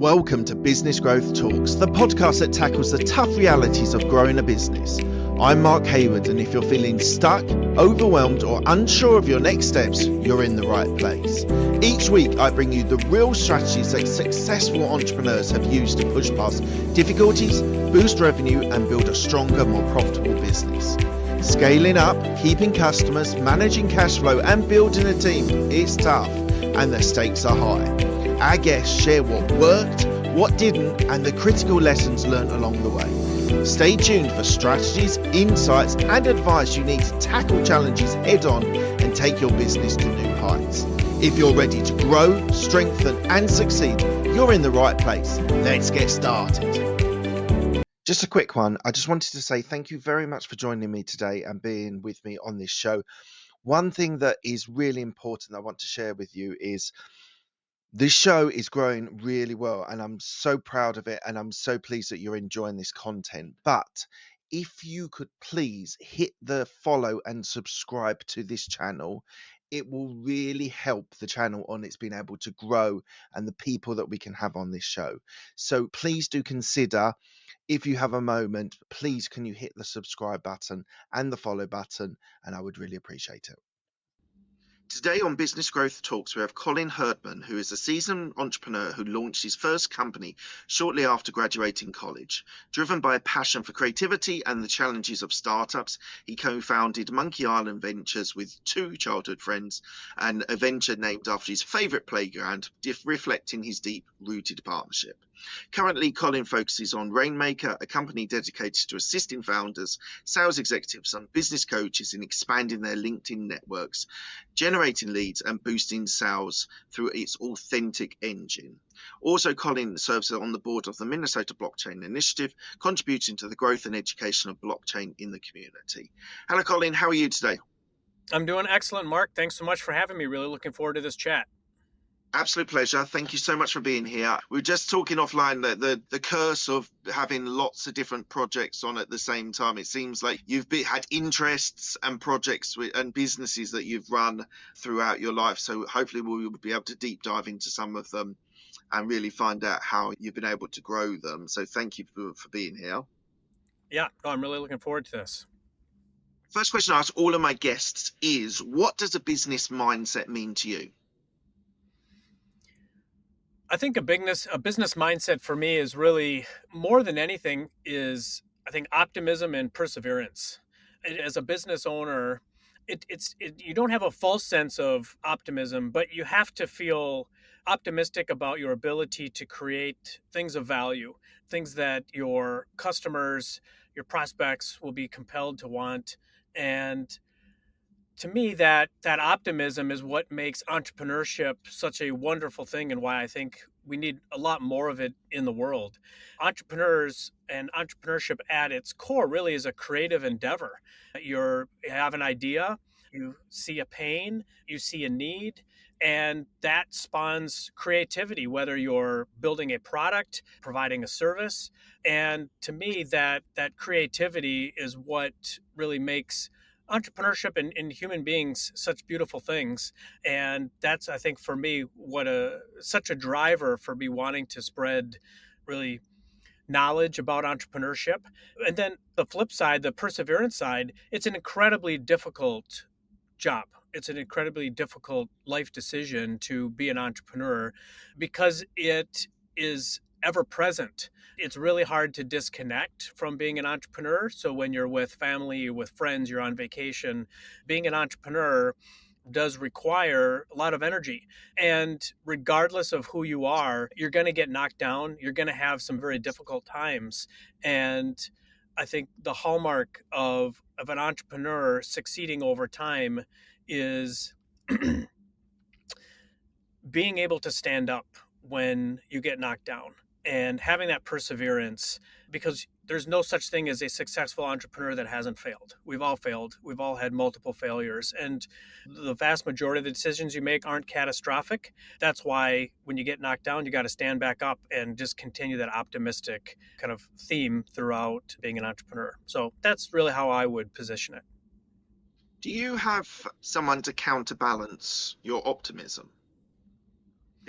Welcome to Business Growth Talks, the podcast that tackles the tough realities of growing a business. I'm Mark Hayward, and if you're feeling stuck, overwhelmed, or unsure of your next steps, you're in the right place. Each week, I bring you the real strategies that successful entrepreneurs have used to push past difficulties, boost revenue, and build a stronger, more profitable business. Scaling up, keeping customers, managing cash flow, and building a team is tough, and the stakes are high. Our guests share what worked, what didn't, and the critical lessons learned along the way. Stay tuned for strategies, insights, and advice you need to tackle challenges head on and take your business to new heights. If you're ready to grow, strengthen, and succeed, you're in the right place. Let's get started. Just a quick one. I just wanted to say thank you very much for joining me today and being with me on this show. One thing that is really important that I want to share with you is this show is growing really well, and I'm so proud of it, and I'm so pleased that you're enjoying this content. But if you could please hit the follow and subscribe to this channel, it will really help the channel on its being able to grow and the people that we can have on this show. So please do consider, if you have a moment, please can you hit the subscribe button and the follow button, and I would really appreciate it. Today on Business Growth Talks, we have Colin Hirdman, who is a seasoned entrepreneur who launched his first company shortly after graduating college. Driven by a passion for creativity and the challenges of startups, he co-founded Monkey Island Ventures with two childhood friends, and a venture named after his favourite playground, reflecting his deep-rooted partnership. Currently, Colin focuses on Rainmaker, a company dedicated to assisting founders, sales executives, and business coaches in expanding their LinkedIn networks, generating leads, and boosting sales through its authentic engine. Also, Colin serves on the board of the Minnesota Blockchain Initiative, contributing to the growth and education of blockchain in the community. Hello, Colin. How are you today? I'm doing excellent, Mark. Thanks so much for having me. Really looking forward to this chat. Absolute pleasure. Thank you so much for being here. We were just talking offline that the curse of having lots of different projects on at the same time. It seems like you've had interests and projects and businesses that you've run throughout your life. So hopefully we'll be able to deep dive into some of them and really find out how you've been able to grow them. So thank you for being here. Yeah, I'm really looking forward to this. First question I ask all of my guests is, what does a business mindset mean to you? I think a business mindset for me is really more than anything is, I think, optimism and perseverance. As a business owner, you don't have a false sense of optimism, but you have to feel optimistic about your ability to create things of value, things that your customers, your prospects will be compelled to want. And to me, that optimism is what makes entrepreneurship such a wonderful thing, and why I think we need a lot more of it in the world. Entrepreneurs and entrepreneurship at its core really is a creative endeavor. You have an idea, you see a pain, you see a need, and that spawns creativity, whether you're building a product, providing a service. And to me, that creativity is what really makes entrepreneurship and human beings such beautiful things. And that's, I think, for me, such a driver for me wanting to spread really knowledge about entrepreneurship. And then the flip side, the perseverance side, it's an incredibly difficult job. It's an incredibly difficult life decision to be an entrepreneur because it is ever present. It's really hard to disconnect from being an entrepreneur. So when you're with family, with friends, you're on vacation, being an entrepreneur does require a lot of energy. And regardless of who you are, you're going to get knocked down. You're going to have some very difficult times. And I think the hallmark of an entrepreneur succeeding over time is being able to stand up when you get knocked down and having that perseverance, because there's no such thing as a successful entrepreneur that hasn't failed. We've all failed. We've all had multiple failures, and the vast majority of the decisions you make aren't catastrophic. That's why when you get knocked down, you got to stand back up and just continue that optimistic kind of theme throughout being an entrepreneur. So that's really how I would position it. Do you have someone to counterbalance your optimism?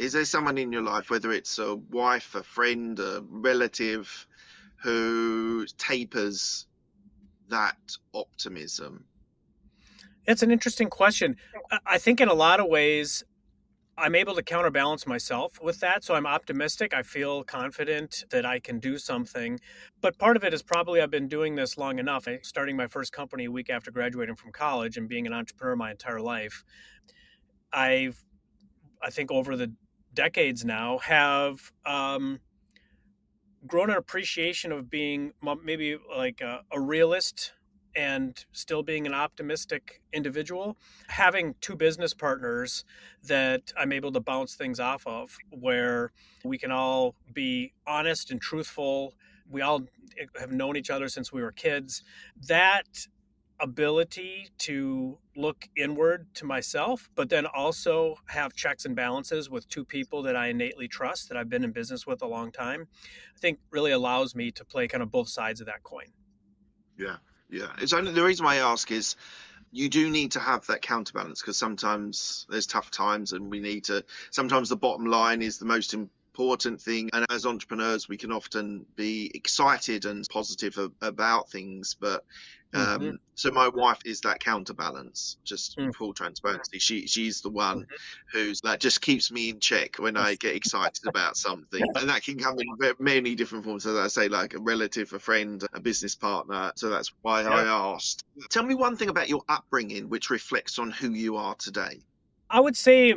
Is there someone in your life, whether it's a wife, a friend, a relative, who tapers that optimism? It's an interesting question. I think in a lot of ways, I'm able to counterbalance myself with that. So I'm optimistic. I feel confident that I can do something. But part of it is probably I've been doing this long enough. Starting my first company a week after graduating from college and being an entrepreneur my entire life. I've, I think over the decades now, have grown an appreciation of being maybe like a realist and still being an optimistic individual. Having two business partners that I'm able to bounce things off of, where we can all be honest and truthful. We all have known each other since we were kids. That ability to look inward to myself, but then also have checks and balances with two people that I innately trust, that I've been in business with a long time, I think really allows me to play kind of both sides of that coin. Yeah, yeah. It's only the reason why I ask is you do need to have that counterbalance, because sometimes there's tough times and we need to, sometimes the bottom line is the most important thing. And as entrepreneurs, we can often be excited and positive about things. But Hmm. so my wife is that counterbalance, just Hmm. full transparency. She's the one Hmm. who's that just keeps me in check when I get excited about something. And that can come in many different forms. As I say, like a relative, a friend, a business partner. So that's why Yeah. I asked. Tell me one thing about your upbringing which reflects on who you are today. I would say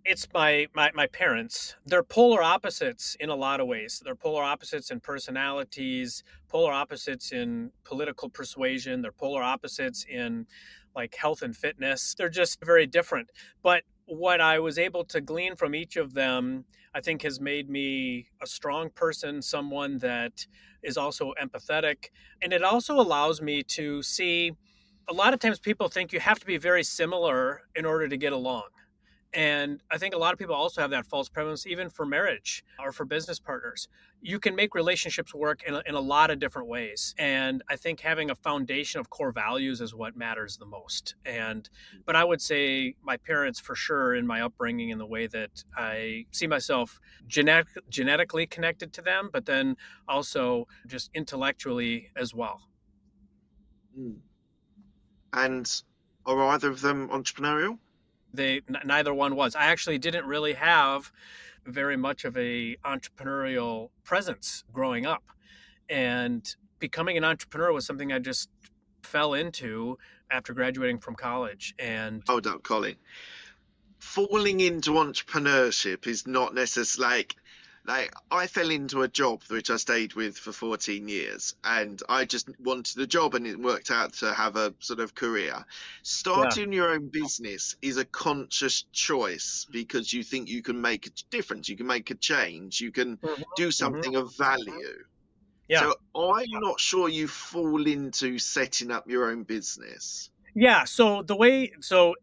it's my parents. They're polar opposites in a lot of ways. They're polar opposites in personalities, polar opposites in political persuasion, they're polar opposites in like health and fitness. They're just very different. But what I was able to glean from each of them, I think has made me a strong person, someone that is also empathetic, and it also allows me to see a lot of times people think you have to be very similar in order to get along. And I think a lot of people also have that false premise, even for marriage or for business partners. You can make relationships work in a lot of different ways. And I think having a foundation of core values is what matters the most. But I would say my parents, for sure, in my upbringing, in the way that I see myself genetically connected to them, but then also just intellectually as well. Mm. And are either of them entrepreneurial? Neither one was. I actually didn't really have very much of a entrepreneurial presence growing up, and becoming an entrepreneur was something I just fell into after graduating from college. And Hold up, Colin. Falling into entrepreneurship is not necessarily like I fell into a job which I stayed with for 14 years, and I just wanted a job and it worked out to have a sort of career. yeah. Starting your own business is a conscious choice because you think you can make a difference, you can make a change, you can Mhm. do Mhm. something of value. Yeah. So I'm not sure you fall into setting up your own business. Yeah, so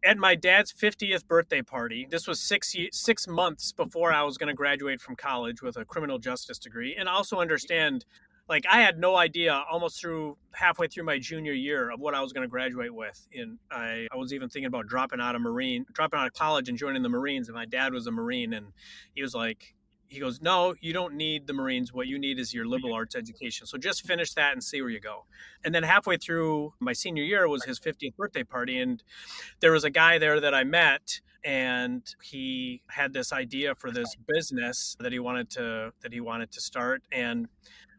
at my dad's 50th birthday party, this was 6 months before I was going to graduate from college with a criminal justice degree, and also understand, like I had no idea almost through halfway through my junior year of what I was going to graduate with. And I was even thinking about dropping out of college and joining the Marines. And my dad was a Marine, and he was like, he goes, "No, you don't need the Marines. What you need is your liberal arts education. So just finish that and see where you go." And then halfway through my senior year was his 50th birthday party, and there was a guy there that I met, and he had this idea for this business that he wanted to start. And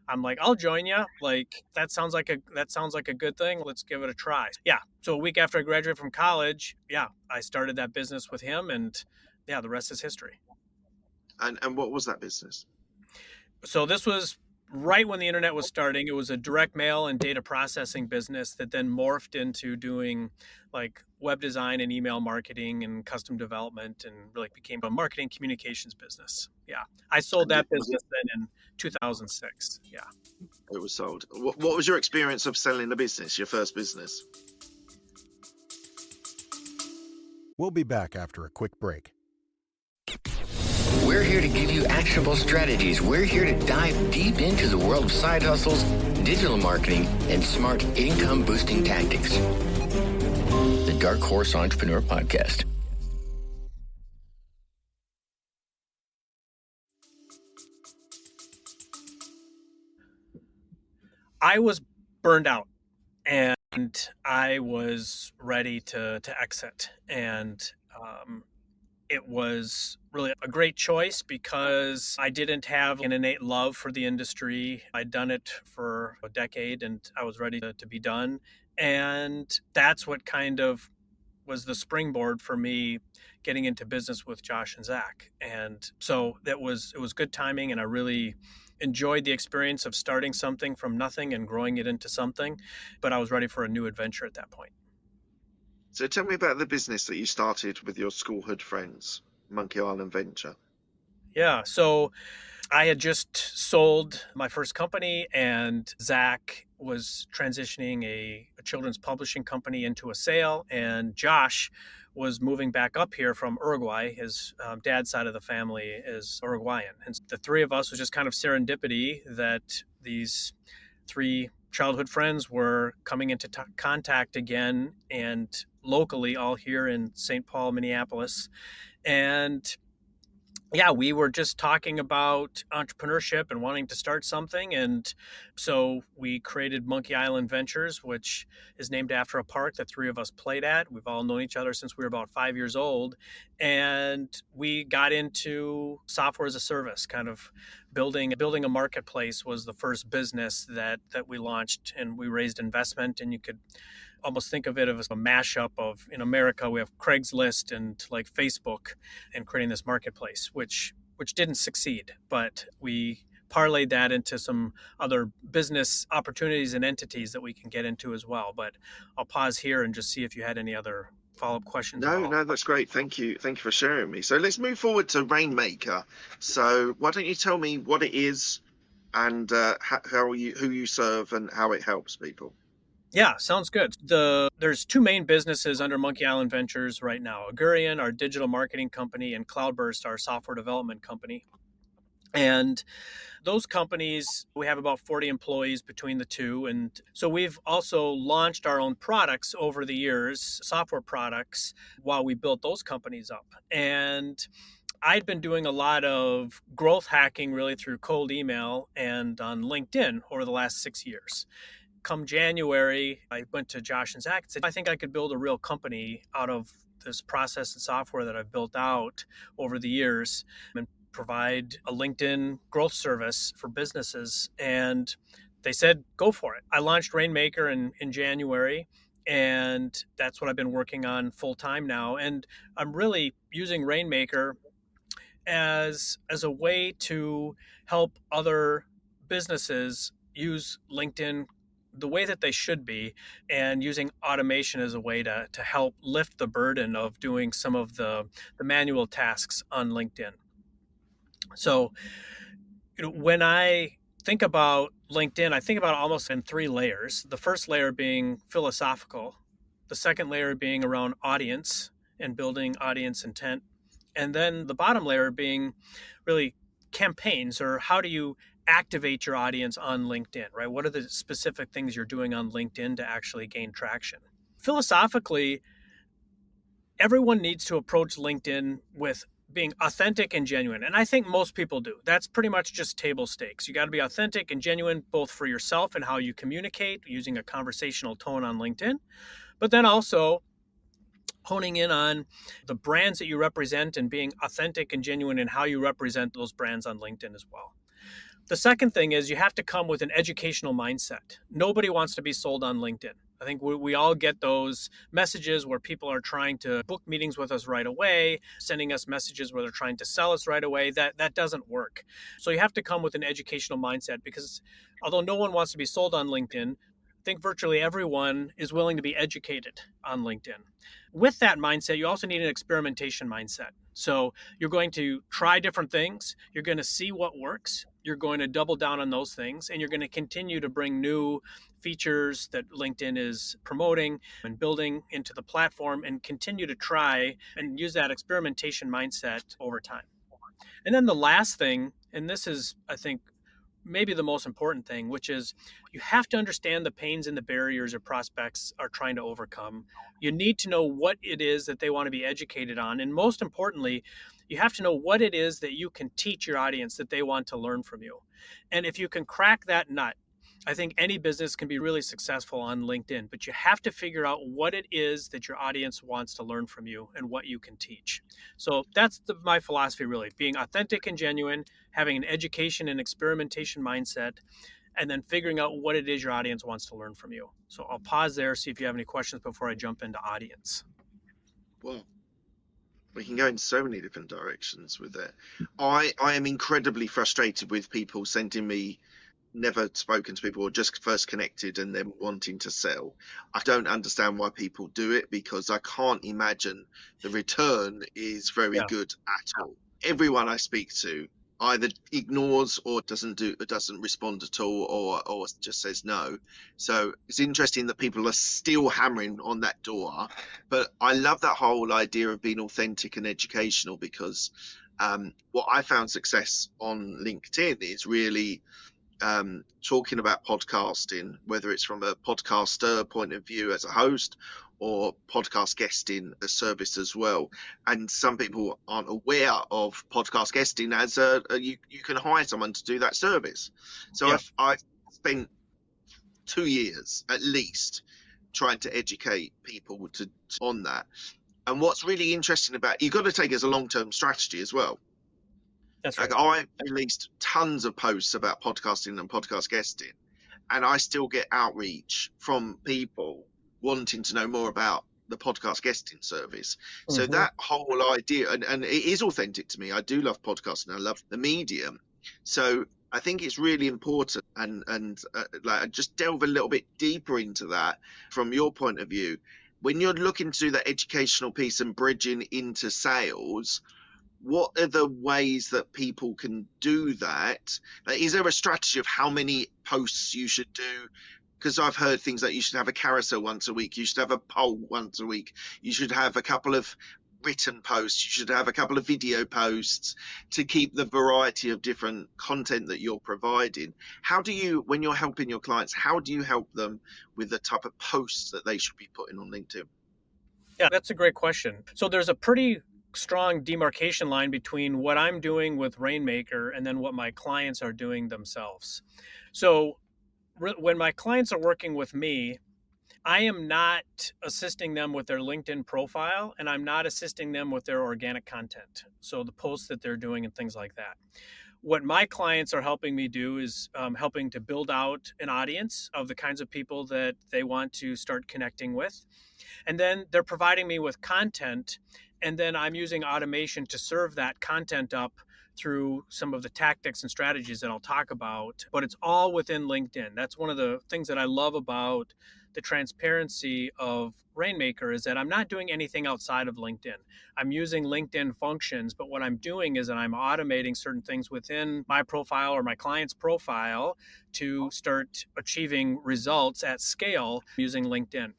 I'm like, "I'll join you. Like that sounds like a good thing. Let's give it a try." Yeah. So a week after I graduated from college, yeah, I started that business with him, and yeah, the rest is history. And what was that business? So this was right when the internet was starting. It was a direct mail and data processing business that then morphed into doing like web design and email marketing and custom development, and really became a marketing communications business. Yeah. I sold And that was it business then in 2006. Yeah. it was sold. What was your experience of selling a business, your first business? We'll be back after a quick break. We're here to give you actionable strategies. We're here to dive deep into the world of side hustles, digital marketing, and smart income boosting tactics. The Dark Horse Entrepreneur Podcast. I was burned out and I was ready to exit. And it was really a great choice because I didn't have an innate love for the industry. I'd done it for a decade and I was ready to be done. And that's what kind of was the springboard for me getting into business with Josh and Zach. And so it was good timing, and I really enjoyed the experience of starting something from nothing and growing it into something. But I was ready for a new adventure at that point. So tell me about the business that you started with your schoolhood friends, Monkey Island Venture. Yeah. So I had just sold my first company, and Zach was transitioning a children's publishing company into a sale, and Josh was moving back up here from Uruguay. His dad's side of the family is Uruguayan. And the three of us was just kind of serendipity that these three childhood friends were coming into contact again, and locally, all here in St. Paul, Minneapolis. And yeah, we were just talking about entrepreneurship and wanting to start something. And so we created Monkey Island Ventures, which is named after a park that three of us played at. We've all known each other since we were about 5 years old. And we got into software as a service, kind of building a marketplace was the first business that we launched, and we raised investment. And you could almost think of it as a mashup of, in America, we have Craigslist and like Facebook, and creating this marketplace, which didn't succeed, but we parlayed that into some other business opportunities and entities that we can get into as well. But I'll pause here and just see if you had any other follow-up questions. No, that's great. Thank you for sharing me. So let's move forward to Rainmaker. So why don't you tell me what it is and who you serve and how it helps people? Yeah, sounds good. There's two main businesses under Monkey Island Ventures right now: Agurian, our digital marketing company, and Cloudburst, our software development company. And those companies, we have about 40 employees between the two. And so we've also launched our own products over the years, software products, while we built those companies up. And I'd been doing a lot of growth hacking really through cold email and on LinkedIn over the last 6 years. Come January, I went to Josh and Zach and said, I think I could build a real company out of this process and software that I've built out over the years and provide a LinkedIn growth service for businesses. And they said, go for it. I launched Rainmaker in January, and that's what I've been working on full time now. And I'm really using Rainmaker as a way to help other businesses use LinkedIn the way that they should be, and using automation as a way to help lift the burden of doing some of the manual tasks on LinkedIn. So, when I think about LinkedIn, I think about it almost in three layers. The first layer being philosophical, the second layer being around audience and building audience intent, and then the bottom layer being really campaigns, or how do you activate your audience on LinkedIn, right? What are the specific things you're doing on LinkedIn to actually gain traction? Philosophically, everyone needs to approach LinkedIn with being authentic and genuine. And I think most people do. That's pretty much just table stakes. You got to be authentic and genuine, both for yourself and how you communicate using a conversational tone on LinkedIn, but then also honing in on the brands that you represent and being authentic and genuine in how you represent those brands on LinkedIn as well. The second thing is you have to come with an educational mindset. Nobody wants to be sold on LinkedIn. I think we all get those messages where people are trying to book meetings with us right away, sending us messages where they're trying to sell us right away. That doesn't work. So you have to come with an educational mindset, because although no one wants to be sold on LinkedIn, I think virtually everyone is willing to be educated on LinkedIn. With that mindset, you also need an experimentation mindset. So you're going to try different things. You're going to see what works. You're going to double down on those things, and you're going to continue to bring new features that LinkedIn is promoting and building into the platform, and continue to try and use that experimentation mindset over time. And then the last thing, and this is, I think, maybe the most important thing, which is you have to understand the pains and the barriers your prospects are trying to overcome. You need to know what it is that they want to be educated on. And most importantly, you have to know what it is that you can teach your audience that they want to learn from you. And if you can crack that nut, I think any business can be really successful on LinkedIn, but you have to figure out what it is that your audience wants to learn from you and what you can teach. So that's my philosophy, really, being authentic and genuine, having an education and experimentation mindset, and then figuring out what it is your audience wants to learn from you. So I'll pause there, see if you have any questions before I jump into audience. Well, we can go in so many different directions with it. I am incredibly frustrated with people sending me never spoken to people or just first connected and then wanting to sell. I don't understand why people do it, because I can't imagine the return is very Yeah. good at all. Everyone I speak to either ignores or doesn't respond at all, or just says no. So it's interesting that people are still hammering on that door. But I love that whole idea of being authentic and educational, because what I found success on LinkedIn is really talking about podcasting, whether it's from a podcaster point of view as a host or podcast guesting a service as well. And some people aren't aware of podcast guesting as you can hire someone to do that service. So Yeah. I've spent 2 years at least trying to educate people on that. And what's really interesting about, you've got to take it as a long-term strategy as well. That's right. Like, I released tons of posts about podcasting and podcast guesting, and I still get outreach from people wanting to know more about the podcast guesting service. So that whole idea, and it is authentic to me. I do love podcasting. I love the medium. So I think it's really important, and like, just delve a little bit deeper into that from your point of view. When you're looking to do that educational piece and bridging into sales, what are the ways that people can do that? Like, is there a strategy of how many posts you should do? Because I've heard things like you should have a carousel once a week, you should have a poll once a week, you should have a couple of written posts, you should have a couple of video posts to keep the variety of different content that you're providing. How do you, when you're helping your clients, how do you help them with the type of posts that they should be putting on LinkedIn? Yeah, that's a great question. So there's a pretty strong demarcation line between what I'm doing with Rainmaker and then what my clients are doing themselves. So when my clients are working with me, I am not assisting them with their LinkedIn profile, and I'm not assisting them with their organic content. So the posts that they're doing and things like that. What my clients are helping me do is helping to build out an audience of the kinds of people that they want to start connecting with. And then they're providing me with content, and then I'm using automation to serve that content up through some of the tactics and strategies that I'll talk about, but it's all within LinkedIn. That's one of the things that I love about the transparency of Rainmaker, is that I'm not doing anything outside of LinkedIn. I'm using LinkedIn functions, but what I'm doing is that I'm automating certain things within my profile or my client's profile to start achieving results at scale using LinkedIn.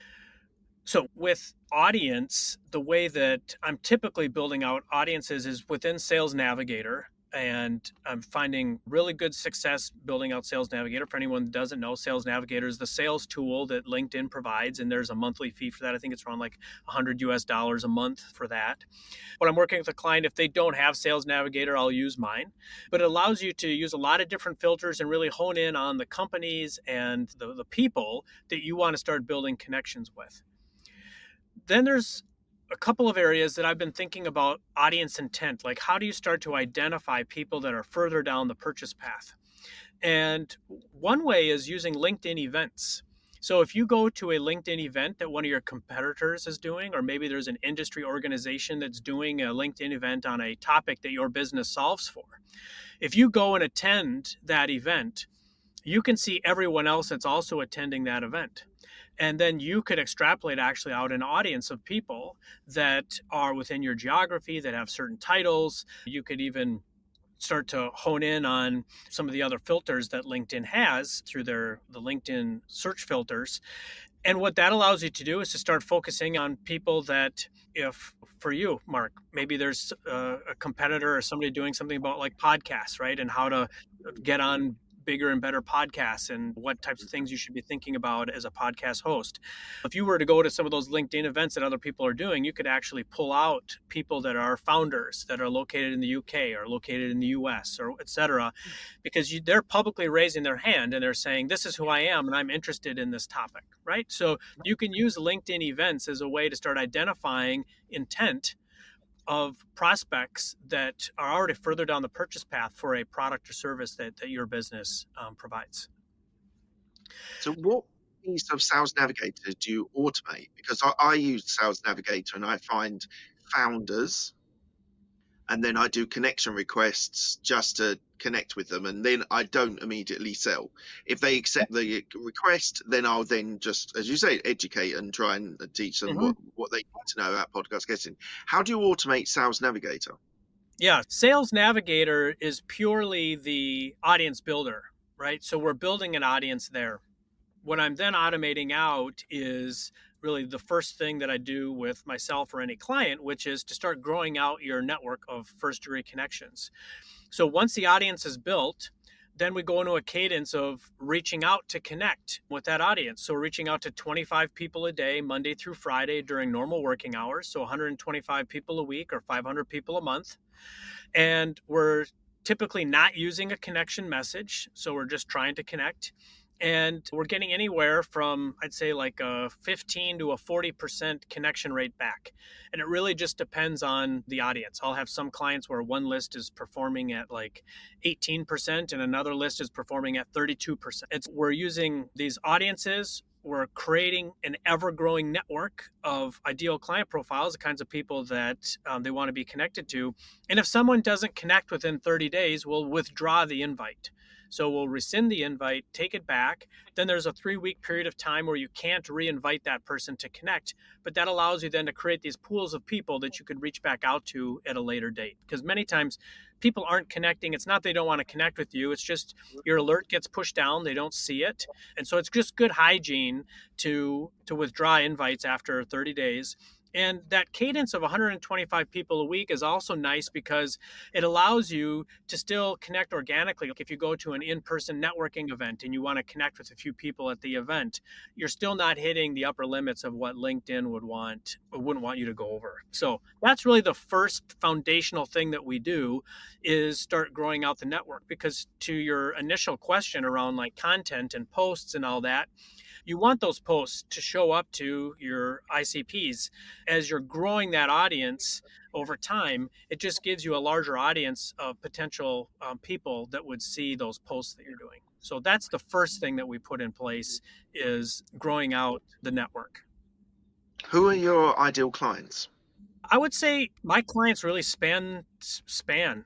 So with audience, the way that I'm typically building out audiences is within Sales Navigator. And I'm finding really good success building out Sales Navigator. For anyone that doesn't know, Sales Navigator is the sales tool that LinkedIn provides, and there's a monthly fee for that. I think it's around like $100 a month for that. When I'm working with a client, if they don't have Sales Navigator, I'll use mine. But it allows you to use a lot of different filters and really hone in on the companies and the people that you want to start building connections with. Then there's a couple of areas that I've been thinking about audience intent. Like, how do you start to identify people that are further down the purchase path? And one way is using LinkedIn events. So if you go to a LinkedIn event that one of your competitors is doing, or maybe there's an industry organization that's doing a LinkedIn event on a topic that your business solves for, if you go and attend that event, you can see everyone else that's also attending that event. And then you could extrapolate actually out an audience of people that are within your geography, that have certain titles. You could even start to hone in on some of the other filters that LinkedIn has through the LinkedIn search filters. And what that allows you to do is to start focusing on people that, if for you, Mark, maybe there's a competitor or somebody doing something about like podcasts, right? And how to get on bigger and better podcasts and what types of things you should be thinking about as a podcast host. If you were to go to some of those LinkedIn events that other people are doing, you could actually pull out people that are founders that are located in the UK or located in the US or et cetera, because they're publicly raising their hand and they're saying, this is who I am and I'm interested in this topic, right? So you can use LinkedIn events as a way to start identifying intent of prospects that are already further down the purchase path for a product or service that your business provides. So what piece of Sales Navigator do you automate? Because I use Sales Navigator and I find founders, and then I do connection requests just to connect with them, and then I don't immediately sell. If they accept the request, then I'll then just, as you say, educate and try and teach them what they need to know about podcast guesting. How do you automate Sales Navigator? Yeah, Sales Navigator is purely the audience builder, right? So we're building an audience there. What I'm then automating out is really the first thing that I do with myself or any client, which is to start growing out your network of first degree connections. So once the audience is built, then we go into a cadence of reaching out to connect with that audience. So reaching out to 25 people a day, Monday through Friday during normal working hours. So 125 people a week or 500 people a month. And we're typically not using a connection message. So we're just trying to connect. And we're getting anywhere from, I'd say, like a 15 to a 40% connection rate back. And it really just depends on the audience. I'll have some clients where one list is performing at like 18% and another list is performing at 32%. We're using these audiences. We're creating an ever-growing network of ideal client profiles, the kinds of people that they want to be connected to. And if someone doesn't connect within 30 days, we'll withdraw the invite. So we'll rescind the invite, take it back. Then there's a 3-week period of time where you can't re-invite that person to connect. But that allows you then to create these pools of people that you could reach back out to at a later date. Because many times people aren't connecting. It's not they don't want to connect with you. It's just your alert gets pushed down. They don't see it. And so it's just good hygiene to withdraw invites after 30 days. And that cadence of 125 people a week is also nice because it allows you to still connect organically. Like if you go to an in-person networking event and you want to connect with a few people at the event, you're still not hitting the upper limits of what LinkedIn wouldn't want you to go over. So that's really the first foundational thing that we do is start growing out the network. Because to your initial question around like content and posts and all that, you want those posts to show up to your ICPs. As you're growing that audience over time, it just gives you a larger audience of potential people that would see those posts that you're doing. So that's the first thing that we put in place is growing out the network. Who are your ideal clients? I would say my clients really span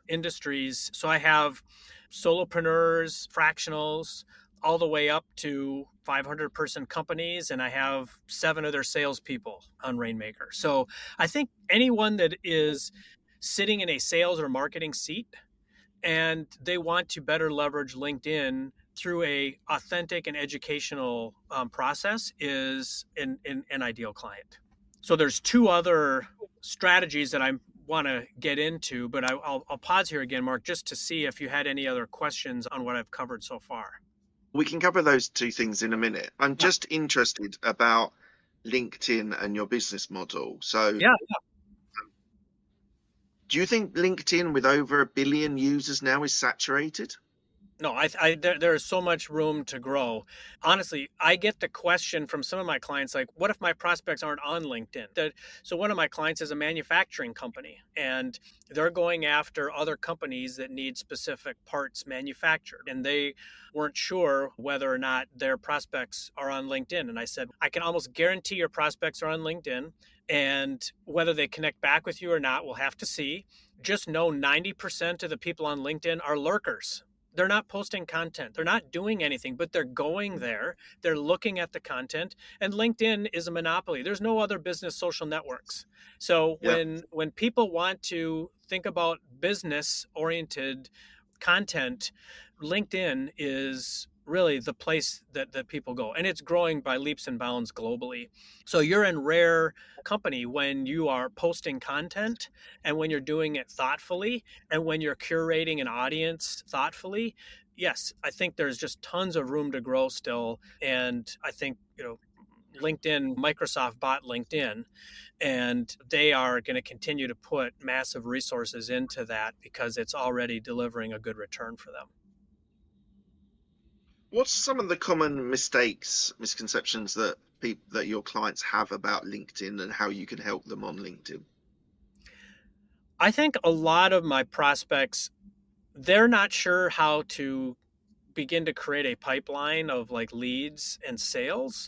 industries. So I have solopreneurs, fractionals, all the way up to 500-person companies, and I have 7 of their salespeople on Rainmaker. So I think anyone that is sitting in a sales or marketing seat and they want to better leverage LinkedIn through a authentic and educational process is an ideal client. So there's 2 other strategies that I want to get into, but I'll pause here again, Mark, just to see if you had any other questions on what I've covered so far. We can cover those 2 things in a minute. I'm just interested about LinkedIn and your business model. So do you think LinkedIn with over 1 billion users now is saturated? No, there is so much room to grow. Honestly, I get the question from some of my clients, like, what if my prospects aren't on LinkedIn? So one of my clients is a manufacturing company, and they're going after other companies that need specific parts manufactured. And they weren't sure whether or not their prospects are on LinkedIn. And I said, I can almost guarantee your prospects are on LinkedIn. And whether they connect back with you or not, we'll have to see. Just know 90% of the people on LinkedIn are lurkers. They're not posting content. They're not doing anything, but they're going there. They're looking at the content. And LinkedIn is a monopoly. There's no other business social networks. So when people want to think about business-oriented content, LinkedIn is really the place that people go. And it's growing by leaps and bounds globally. So you're in rare company when you are posting content and when you're doing it thoughtfully and when you're curating an audience thoughtfully. yes, I think there's just tons of room to grow still. And I think, LinkedIn, Microsoft bought LinkedIn, and they are going to continue to put massive resources into that because it's already delivering a good return for them. What's some of the common mistakes, misconceptions that that your clients have about LinkedIn and how you can help them on LinkedIn? I think a lot of my prospects, they're not sure how to begin to create a pipeline of like leads and sales.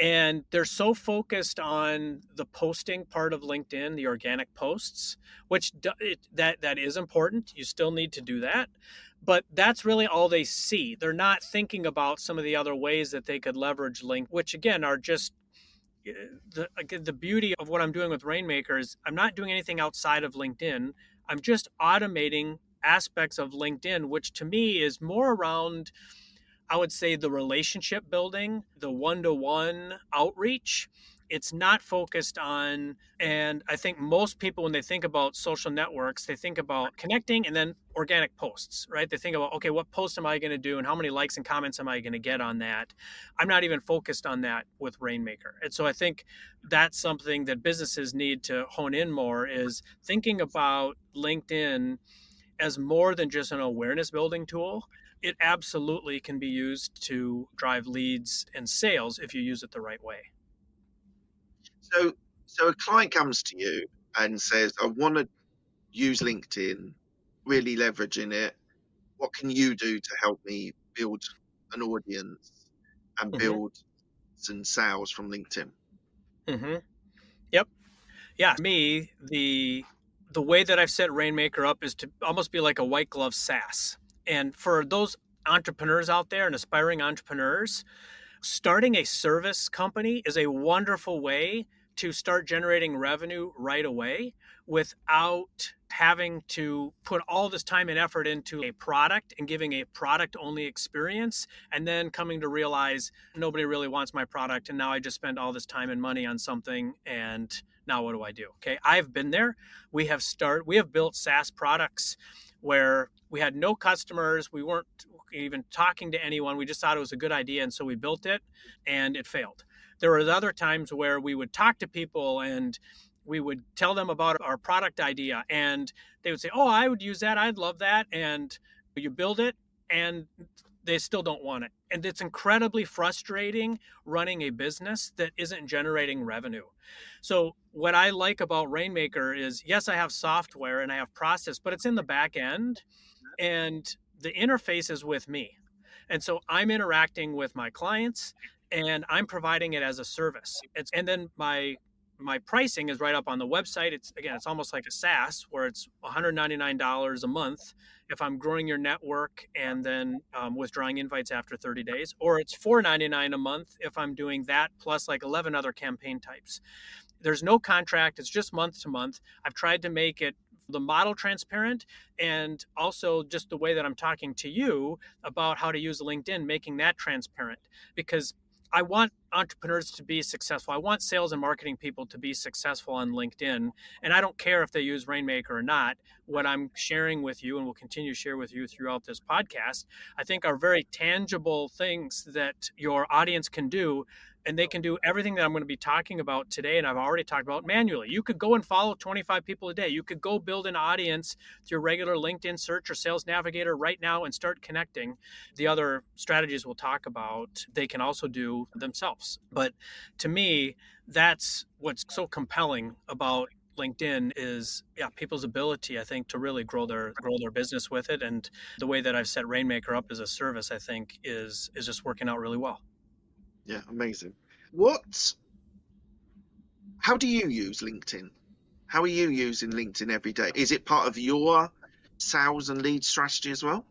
And they're so focused on the posting part of LinkedIn, the organic posts, which that is important. You still need to do that, but that's really all they see. They're not thinking about some of the other ways that they could leverage link, which again are just the beauty of what I'm doing with Rainmaker is I'm not doing anything outside of LinkedIn. I'm just automating aspects of LinkedIn, which to me is more around, I would say, the relationship building, the one-to-one outreach. It's not focused on, and I think most people, when they think about social networks, they think about connecting and then organic posts, right? They think about, okay, what post am I going to do and how many likes and comments am I going to get on that? I'm not even focused on that with Rainmaker. And so I think that's something that businesses need to hone in more is thinking about LinkedIn as more than just an awareness building tool. It absolutely can be used to drive leads and sales if you use it the right way. So, so a client comes to you and says, I want to use LinkedIn, really leveraging it. What can you do to help me build an audience and Mm-hmm. build some sales from LinkedIn? Mm-hmm. Yep. Yeah. Me, the way that I've set Rainmaker up is to almost be like a white glove SaaS. And for those entrepreneurs out there and aspiring entrepreneurs, starting a service company is a wonderful way to start generating revenue right away without having to put all this time and effort into a product and giving a product only experience and then coming to realize nobody really wants my product and now I just spend all this time and money on something and now what do I do? Okay, I've been there. We have built SaaS products where we had no customers, we weren't even talking to anyone. We just thought it was a good idea. And so we built it and it failed. There were other times where we would talk to people and we would tell them about our product idea and they would say, oh, I would use that. I'd love that. And you build it and they still don't want it. And it's incredibly frustrating running a business that isn't generating revenue. So what I like about Rainmaker is, yes, I have software and I have process, but it's in the back end and the interface is with me. And so I'm interacting with my clients and I'm providing it as a service. And then my pricing is right up on the website. It's almost like a SaaS where it's $199 a month if I'm growing your network and then withdrawing invites after 30 days, or it's $499 a month if I'm doing that plus like 11 other campaign types. There's no contract. It's just month to month. I've tried to make it the model transparent and also just the way that I'm talking to you about how to use LinkedIn, making that transparent because I want entrepreneurs to be successful. I want sales and marketing people to be successful on LinkedIn. And I don't care if they use Rainmaker or not. What I'm sharing with you and will continue to share with you throughout this podcast, I think are very tangible things that your audience can do. And they can do everything that I'm going to be talking about today. And I've already talked about manually. You could go and follow 25 people a day. You could go build an audience through regular LinkedIn search or Sales Navigator right now and start connecting. The other strategies we'll talk about, they can also do themselves. But to me, that's what's so compelling about LinkedIn is people's ability, I think, to really grow their business with it. And the way that I've set Rainmaker up as a service, I think, is just working out really well. Yeah, amazing. What, how do you use LinkedIn? How are you using LinkedIn every day? Is it part of your sales and lead strategy as well?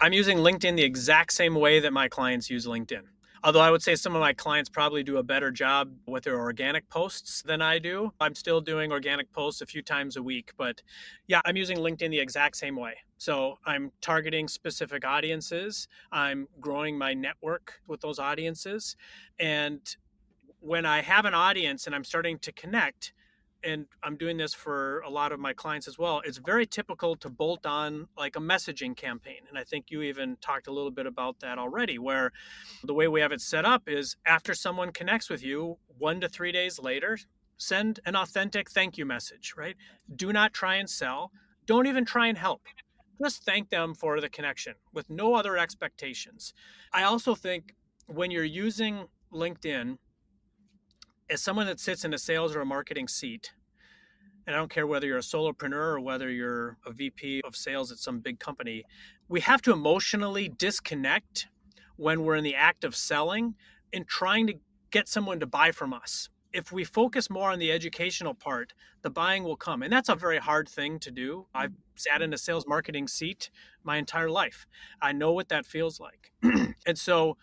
I'm using LinkedIn the exact same way that my clients use LinkedIn. Although I would say some of my clients probably do a better job with their organic posts than I do. I'm still doing organic posts a few times a week, but yeah, I'm using LinkedIn the exact same way. So I'm targeting specific audiences. I'm growing my network with those audiences. And when I have an audience and I'm starting to connect, and I'm doing this for a lot of my clients as well, it's very typical to bolt on like a messaging campaign. And I think you even talked a little bit about that already, where the way we have it set up is after someone connects with you 1 to 3 days later, send an authentic thank you message, right? Do not try and sell. Don't even try and help. Just thank them for the connection with no other expectations. I also think when you're using LinkedIn, as someone that sits in a sales or a marketing seat, and I don't care whether you're a solopreneur or whether you're a VP of sales at some big company, we have to emotionally disconnect when we're in the act of selling and trying to get someone to buy from us. If we focus more on the educational part, the buying will come. And that's a very hard thing to do. I've sat in a sales marketing seat my entire life. I know what that feels like. And so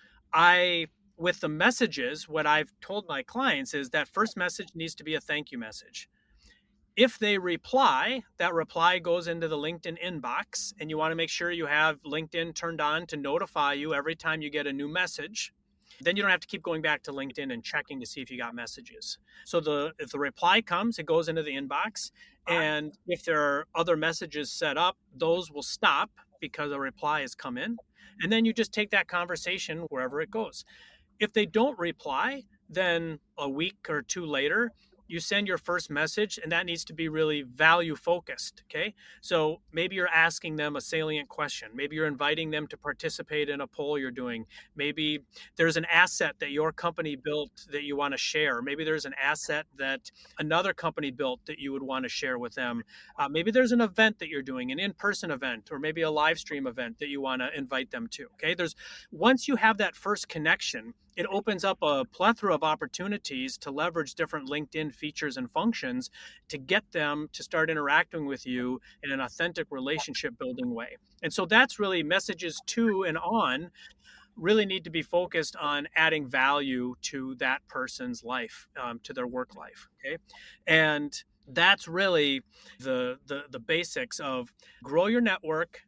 with the messages, what I've told my clients is that first message needs to be a thank you message. If they reply, that reply goes into the LinkedIn inbox, and you want to make sure you have LinkedIn turned on to notify you every time you get a new message. Then you don't have to keep going back to LinkedIn and checking to see if you got messages. So if the reply comes, it goes into the inbox. And if there are other messages set up, those will stop because a reply has come in. And then you just take that conversation wherever it goes. If they don't reply, then a week or two later, you send your first message, and that needs to be really value focused. Okay. So maybe you're asking them a salient question. Maybe you're inviting them to participate in a poll you're doing. Maybe there's an asset that your company built that you want to share. Maybe there's an asset that another company built that you would want to share with them. Maybe there's an event that you're doing, an in-person event, or maybe a live stream event that you want to invite them to. Okay. Once you have that first connection, it opens up a plethora of opportunities to leverage different LinkedIn features and functions to get them to start interacting with you in an authentic relationship building way. And so that's really messages to and on really need to be focused on adding value to that person's life, to their work life. Okay. And that's really the basics of grow your network,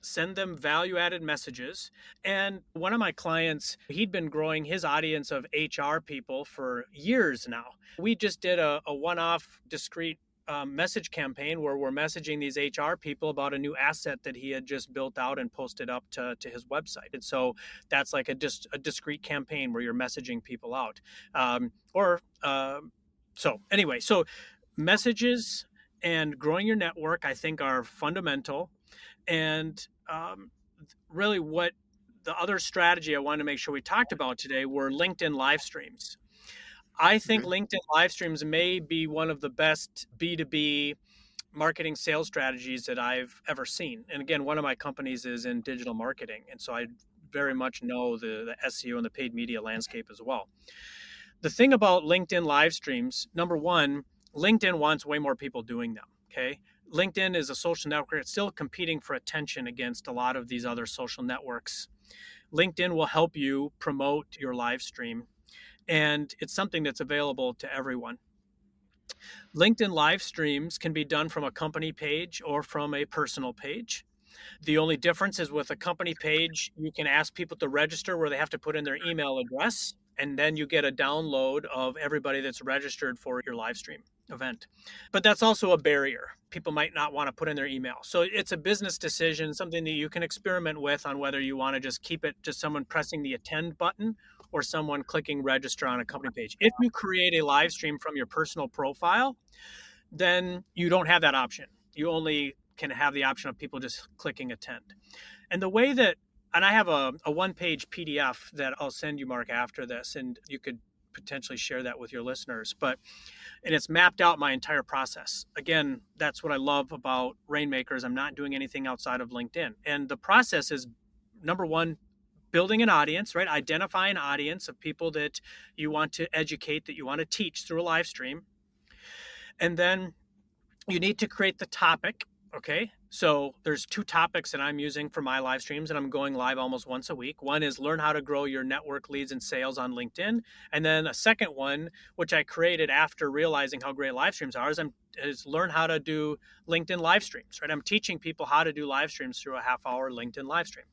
send them value added messages. And one of my clients, he'd been growing his audience of HR people for years now. We just did a one off discrete message campaign where we're messaging these HR people about a new asset that he had just built out and posted up to his website. And so that's like a discrete campaign where you're messaging people out. So messages and growing your network, I think, are fundamental. And really what the other strategy I wanted to make sure we talked about today were LinkedIn live streams. I think LinkedIn live streams may be one of the best B2B marketing sales strategies that I've ever seen. And again, one of my companies is in digital marketing. And so I very much know the SEO and the paid media landscape as well. The thing about LinkedIn live streams, number one, LinkedIn wants way more people doing them. Okay. LinkedIn is a social network. It's still competing for attention against a lot of these other social networks. LinkedIn will help you promote your live stream, and it's something that's available to everyone. LinkedIn live streams can be done from a company page or from a personal page. The only difference is with a company page, you can ask people to register where they have to put in their email address, and then you get a download of everybody that's registered for your live stream event. But that's also a barrier. People might not want to put in their email. So it's a business decision, something that you can experiment with on whether you want to just keep it just someone pressing the attend button or someone clicking register on a company page. If you create a live stream from your personal profile, then you don't have that option. You only can have the option of people just clicking attend. And the way that, and I have a one-page PDF that I'll send you, Mark, after this, and you could potentially share that with your listeners. And it's mapped out my entire process. Again, that's what I love about Rainmakers. I'm not doing anything outside of LinkedIn. And the process is, number one, building an audience, right? Identify an audience of people that you want to educate, that you want to teach through a live stream. And then you need to create the topic. Okay. So there's 2 topics that I'm using for my live streams, and I'm going live almost once a week. One is learn how to grow your network, leads, and sales on LinkedIn. And then a second one, which I created after realizing how great live streams are, is learn how to do LinkedIn live streams, right? I'm teaching people how to do live streams through a half-hour LinkedIn live stream.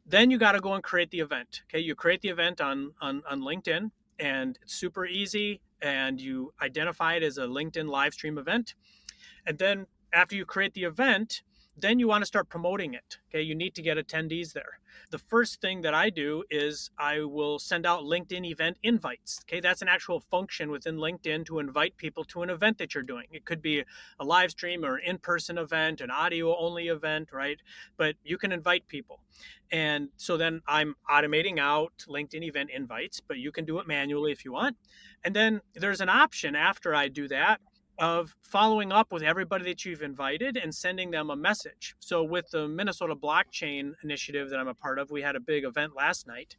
Then you got to go and create the event. Okay. You create the event on LinkedIn. and it's super easy, and you identify it as a LinkedIn live stream event. And then after you create the event, then you want to start promoting it. Okay, you need to get attendees there. The first thing that I do is I will send out LinkedIn event invites. Okay, that's an actual function within LinkedIn to invite people to an event that you're doing. It could be a live stream or in-person event, an audio only event, right? But you can invite people. And so then I'm automating out LinkedIn event invites, but you can do it manually if you want. And then there's an option after I do that of following up with everybody that you've invited and sending them a message. So with the Minnesota blockchain initiative that I'm a part of, we had a big event last night,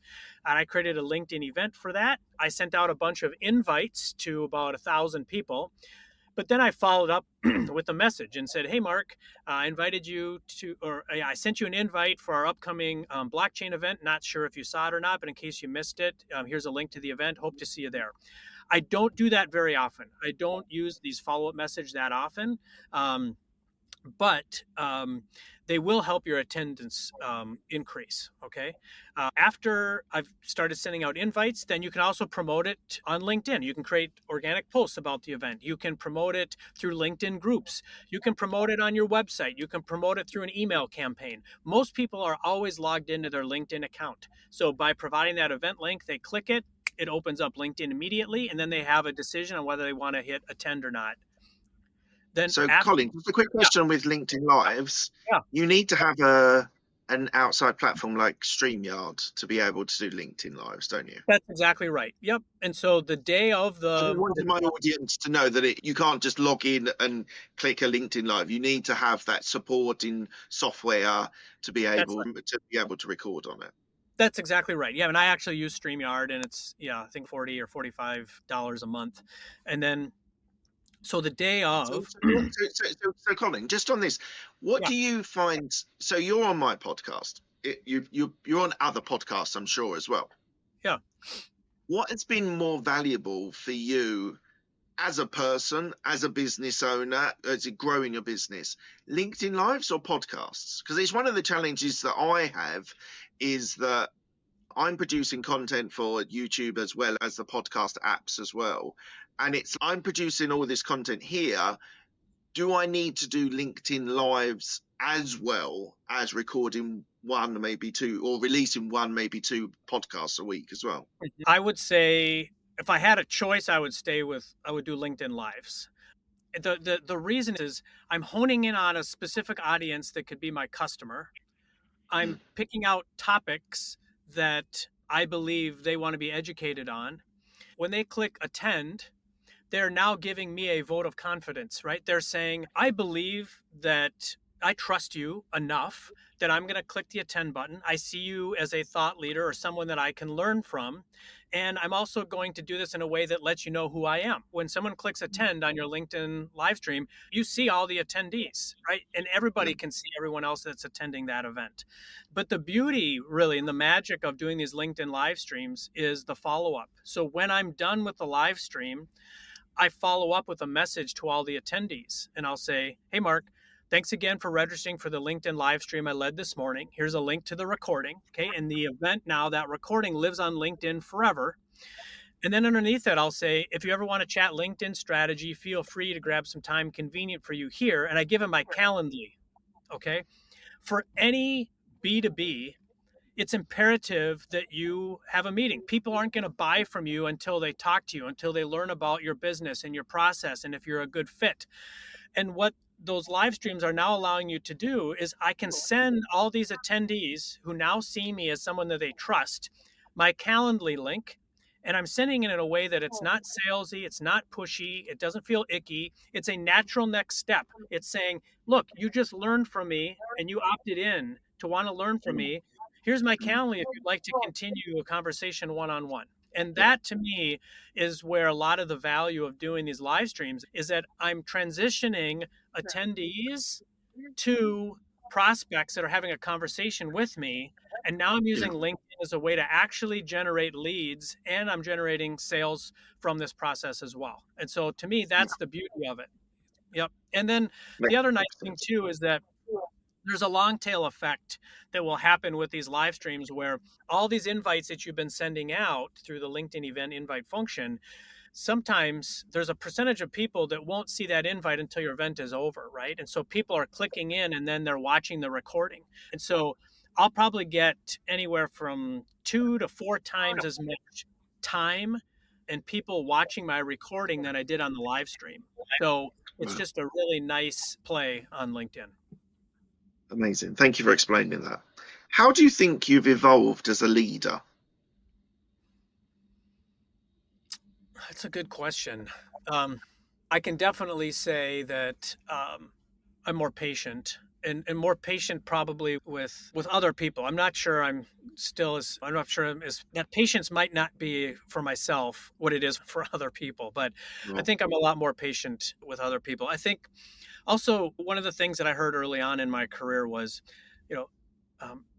and I created a LinkedIn event for that. I sent out a bunch of invites to about 1,000 people. But then I followed up with a message and said, hey, Mark, I invited you to, or I sent you an invite for our upcoming blockchain event. Not sure if you saw it or not, but in case you missed it, here's a link to the event. Hope to see you there. I don't do that very often. I don't use these follow-up messages that often. But they will help your attendance increase. Okay. After I've started sending out invites, then you can also promote it on LinkedIn. You can create organic posts about the event. You can promote it through LinkedIn groups. You can promote it on your website. You can promote it through an email campaign. Most people are always logged into their LinkedIn account. So by providing that event link, they click it, it opens up LinkedIn immediately, and then they have a decision on whether they want to hit attend or not. Then So, after, Colin, just a quick question with LinkedIn Lives. Yeah. You need to have an outside platform like StreamYard to be able to do LinkedIn Lives, don't you? That's exactly right. Yep. And so the day of I just wanted my audience to know that you can't just log in and click a LinkedIn Live. You need to have that supporting software to be able to record on it. That's exactly right. Yeah, and I actually use StreamYard, and it's I think $40 or $45 a month, and then. So the day of. So, Colin, just on this, what do you find? So you're on my podcast. You're on other podcasts, I'm sure, as well. Yeah. What has been more valuable for you as a person, as a business owner, as you grow in your business, LinkedIn Lives or podcasts? Because it's one of the challenges that I have is that I'm producing content for YouTube as well as the podcast apps as well. And I'm producing all this content here. Do I need to do LinkedIn Lives as well as recording one, maybe two, or releasing one, maybe two podcasts a week as well? I would say if I had a choice, I would do LinkedIn Lives. The reason is I'm honing in on a specific audience that could be my customer. I'm picking out topics that I believe they want to be educated on. When they click attend, they're now giving me a vote of confidence, right? They're saying, I believe that I trust you enough that I'm going to click the attend button. I see you as a thought leader or someone that I can learn from. And I'm also going to do this in a way that lets you know who I am. When someone clicks attend on your LinkedIn live stream, you see all the attendees, right? And everybody can see everyone else that's attending that event. But the beauty, really, and the magic of doing these LinkedIn live streams is the follow-up. So when I'm done with the live stream, I follow up with a message to all the attendees. And I'll say, hey, Mark, thanks again for registering for the LinkedIn live stream I led this morning. Here's a link to the recording. Okay. And the event now, that recording lives on LinkedIn forever. And then underneath that, I'll say, if you ever want to chat LinkedIn strategy, feel free to grab some time convenient for you here. And I give them my Calendly. Okay. For any B2B, it's imperative that you have a meeting. People aren't going to buy from you until they talk to you, until they learn about your business and your process and if you're a good fit. And what those live streams are now allowing you to do is I can send all these attendees who now see me as someone that they trust my Calendly link, and I'm sending it in a way that it's not salesy, it's not pushy, it doesn't feel icky. It's a natural next step. It's saying, look, you just learned from me and you opted in to want to learn from me. Here's my Calendly if you'd like to continue a conversation one-on-one. And that, to me, is where a lot of the value of doing these live streams is that I'm transitioning attendees to prospects that are having a conversation with me. And now I'm using LinkedIn as a way to actually generate leads, and I'm generating sales from this process as well. And so to me, that's the beauty of it. Yep. And then the other nice thing too is that there's a long tail effect that will happen with these live streams where all these invites that you've been sending out through the LinkedIn event invite function, sometimes there's a percentage of people that won't see that invite until your event is over, right? And so people are clicking in and then they're watching the recording. And so I'll probably get anywhere from 2 to 4 times as much time and people watching my recording than I did on the live stream. So it's Wow, just a really nice play on LinkedIn. amazing. Thank you for explaining that. How do you think you've evolved as a leader? That's a good question. I can definitely say that I'm more patient and more patient probably with other people. I'm not sure as that patience might not be for myself what it is for other people, but I Well, think I'm a lot more patient with other people. I think also one of the things that I heard early on in my career was, you know,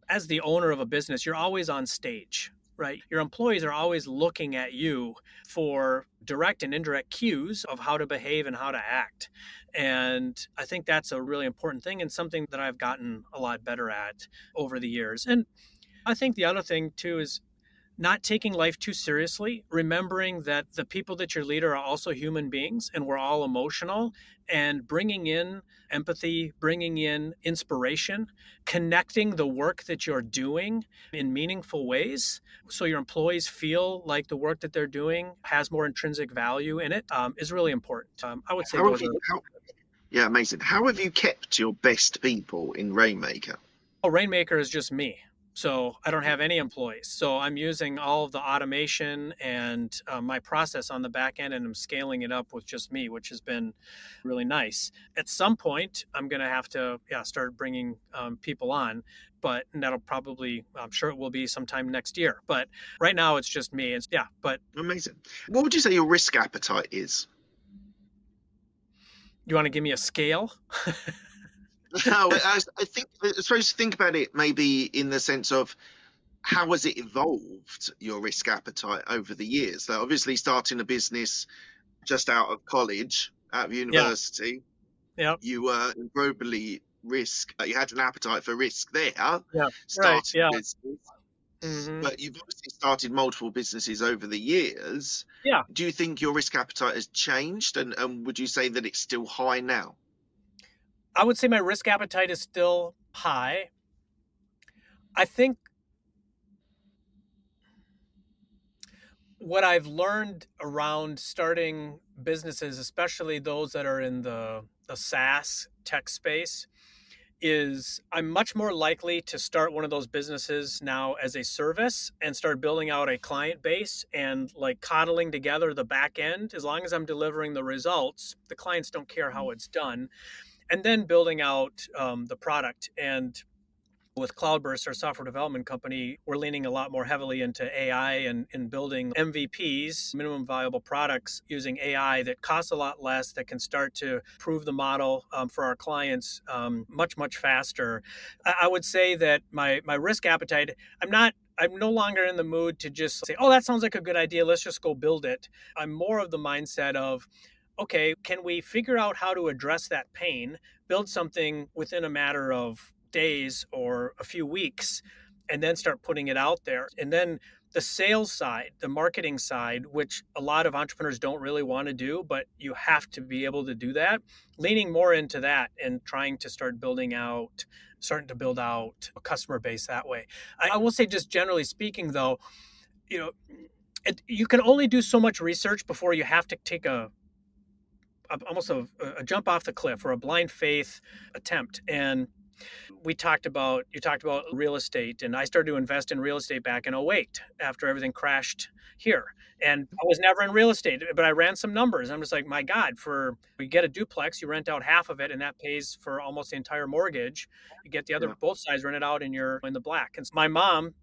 as the owner of a business, you're always on stage, right? Your employees are always looking at you for direct and indirect cues of how to behave and how to act. And I think that's a really important thing and something that I've gotten a lot better at over the years. And I think the other thing too is not taking life too seriously, remembering that the people that you're leader are also human beings and we're all emotional, and bringing in empathy, bringing in inspiration, connecting the work that you're doing in meaningful ways so your employees feel like the work that they're doing has more intrinsic value in it, is really important. I would say how have those are. you? Yeah, amazing. How have you kept your best people in Rainmaker? Oh, Rainmaker is just me. So I don't have any employees. So I'm using all of the automation and my process on the back end, and I'm scaling it up with just me, which has been really nice. At some point, I'm going to have to start bringing people on, but that'll probably, I'm sure it will be sometime next year. But right now, it's just me. But Amazing. What would you say your risk appetite is? you want to give me a scale? No, I think I suppose think about it maybe in the sense of how has it evolved your risk appetite over the years? So obviously starting a business just out of college, out of Yeah. university, Yeah. you were incredibly risk. You had an appetite for risk there, Yeah. Right. starting Yeah. a business, Hmm. but you've obviously started multiple businesses over the years. Yeah. Do you think your risk appetite has changed, and would you say that it's still high now? I would say my risk appetite is still high. I think what I've learned around starting businesses, especially those that are in the SaaS tech space, is I'm much more likely to start one of those businesses now as a service and start building out a client base and like coddling together the back end. As long as I'm delivering the results, the clients don't care how it's done. And then building out the product. And with Cloudburst, our software development company, we're leaning a lot more heavily into AI and building MVPs, minimum viable products, using AI that costs a lot less, that can start to prove the model for our clients much, much faster. I would say that my risk appetite, I'm no longer in the mood to just say, oh, that sounds like a good idea. Let's just go build it. I'm more of the mindset of, okay, can we figure out how to address that pain, build something within a matter of days or a few weeks, and then start putting it out there? And then the sales side, the marketing side, which a lot of entrepreneurs don't really want to do, but you have to be able to do that, leaning more into that and trying to starting to build out a customer base that way. I will say, just generally speaking, though, you know, you can only do so much research before you have to take almost a jump off the cliff or a blind faith attempt. And you talked about real estate, and I started to invest in real estate back in '08 after everything crashed here. And I was never in real estate, but I ran some numbers. I'm just like, my God, you get a duplex, you rent out half of it, and that pays for almost the entire mortgage. You get the other Yeah, both sides rented out, and you're in the black. And my mom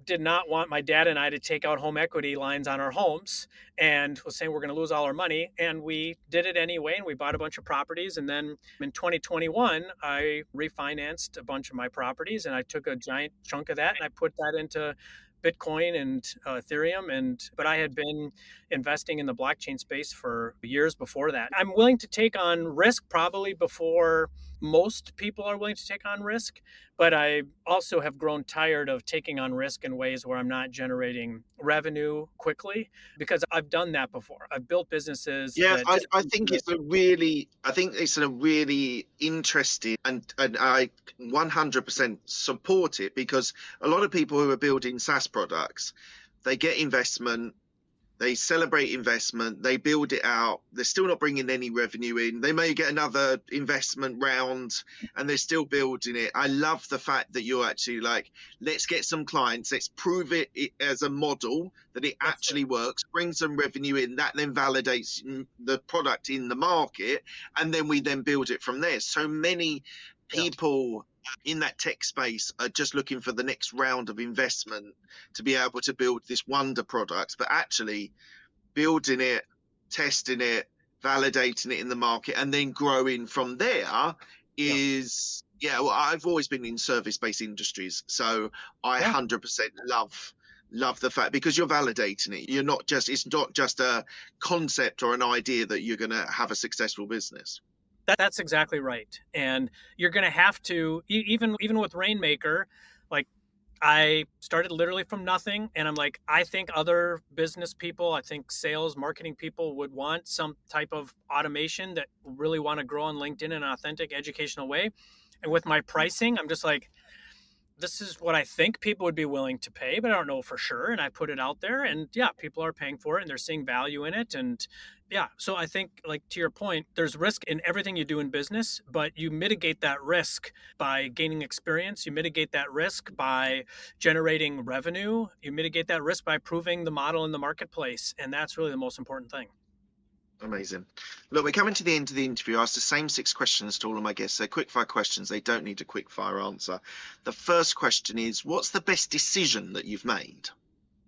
did not want my dad and I to take out home equity lines on our homes and was saying we're going to lose all our money. And we did it anyway. And we bought a bunch of properties. And then in 2021, I refinanced a bunch of my properties and I took a giant chunk of that and I put that into Bitcoin and Ethereum. But I had been investing in the blockchain space for years before that. I'm willing to take on risk probably before most people are willing to take on risk, but I also have grown tired of taking on risk in ways where I'm not generating revenue quickly, because I've done that before. I've built businesses Yeah, that I, just, I think I think it's a really interesting, and I 100% support it, because a lot of people who are building SaaS products, they get investment, they celebrate investment, they build it out, they're still not bringing any revenue in. They may get another investment round and they're still building it. I love the fact that you're actually like, let's get some clients, let's prove it as a model that it actually works, bring some revenue in, that then validates the product in the market, and then we then build it from there. So many people in that tech space are just looking for the next round of investment to be able to build this wonder product, but actually building it, testing it, validating it in the market, and then growing from there is, well, I've always been in service-based industries, so I 100% love the fact, because you're validating it. It's not just a concept or an idea that you're going to have a successful business. That's exactly right. And you're going to have to, even with Rainmaker, like, I started literally from nothing, and I'm like, I think other business people, I think sales, marketing people would want some type of automation that really want to grow on LinkedIn in an authentic, educational way. And with my pricing, I'm just like, this is what I think people would be willing to pay, but I don't know for sure. And I put it out there, and people are paying for it and they're seeing value in it. And so I think, like, to your point, there's risk in everything you do in business, but you mitigate that risk by gaining experience. You mitigate that risk by generating revenue. You mitigate that risk by proving the model in the marketplace. And that's really the most important thing. Amazing. Look, we're coming to the end of the interview. I asked the same 6 questions to all of my guests. They're quick-fire questions. They don't need a quick-fire answer. The first question is, what's the best decision that you've made?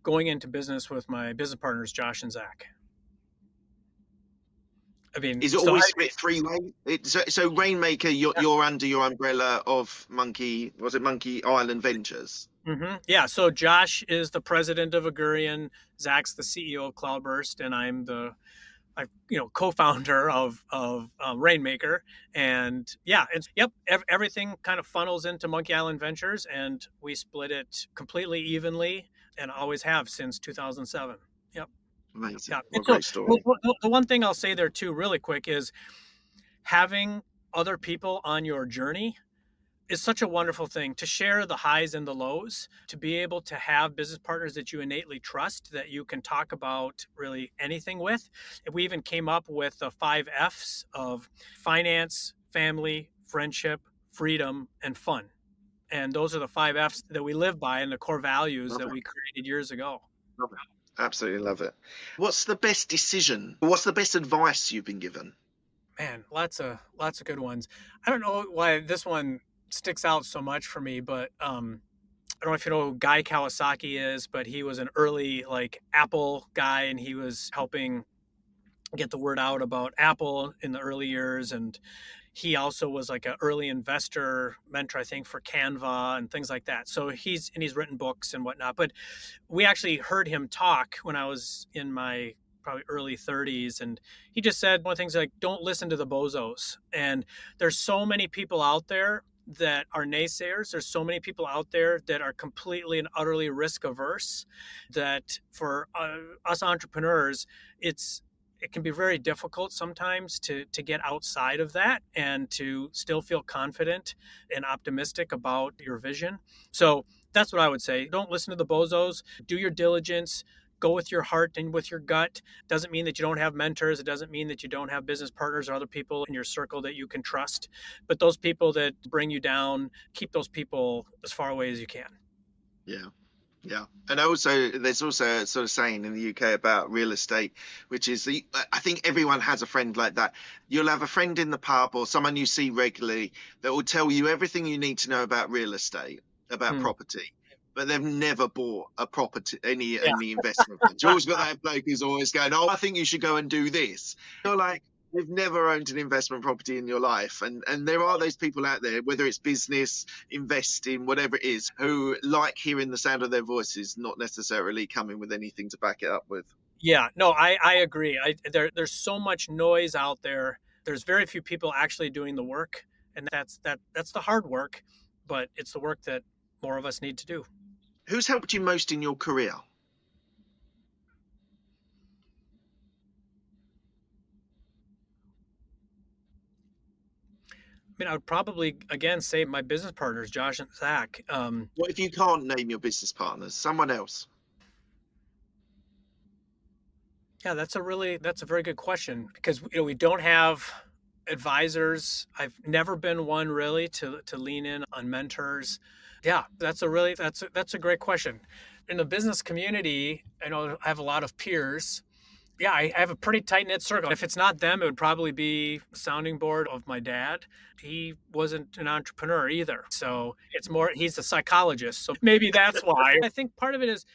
Going into business with my business partners, Josh and Zach. I mean, is it always split 3 ways? So Rainmaker, you're under your umbrella of Monkey Island Ventures? Mm-hmm. Yeah. So Josh is the president of Agurian, Zach's the CEO of Cloudburst, and I'm the co-founder of Rainmaker. And everything kind of funnels into Monkey Island Ventures, and we split it completely evenly, and always have since 2007. Yep. Amazing. Yeah. What a great story. The one thing I'll say there too, really quick, is having other people on your journey is such a wonderful thing, to share the highs and the lows, to be able to have business partners that you innately trust, that you can talk about really anything with. And we even came up with the 5 F's of finance, family, friendship, freedom, and fun. And those are the 5 F's that we live by, and the core values that we created years ago. Love it. Absolutely love it. What's the best decision? What's the best advice you've been given? Man, lots of good ones. I don't know why this one sticks out so much for me, but I don't know if you know who Guy Kawasaki is, but he was an early Apple guy, and he was helping get the word out about Apple in the early years. And he also was like an early investor mentor, I think, for Canva and things like that. So he's written books and whatnot. But we actually heard him talk when I was in my probably early 30s. And he just said one of the things like, don't listen to the bozos. And there's so many people out there that are naysayers. There's so many people out there that are completely and utterly risk averse, that for us entrepreneurs, it can be very difficult sometimes to get outside of that and to still feel confident and optimistic about your vision. So that's what I would say. Don't listen to the bozos. Do your diligence. Go with your heart and with your gut. Doesn't mean that you don't have mentors. It doesn't mean that you don't have business partners or other people in your circle that you can trust. But those people that bring you down, keep those people as far away as you can. Yeah. Yeah. And there's also a sort of saying in the UK about real estate, which is, I think everyone has a friend like that. You'll have a friend in the pub or someone you see regularly that will tell you everything you need to know about real estate, about property, but they've never bought a property, any investment fund. You always got that bloke who's always going, oh, I think you should go and do this. You're like, you've never owned an investment property in your life. And there are those people out there, whether it's business, investing, whatever it is, who like hearing the sound of their voices, not necessarily coming with anything to back it up with. Yeah, no, I agree. There's so much noise out there. There's very few people actually doing the work. And that's the hard work, but it's the work that more of us need to do. Who's helped you most in your career? I mean, I would probably again say my business partners, Josh and Zach. What if you can't name your business partners? Someone else. Yeah, that's a very good question, because we don't have advisors. I've never been one really to lean in on mentors. Yeah, that's a great question. In the business community, I know I have a lot of peers. Yeah, I have a pretty tight knit circle. If it's not them, it would probably be the sounding board of my dad. He wasn't an entrepreneur either. So it's more, he's a psychologist. So maybe that's why. I think part of it is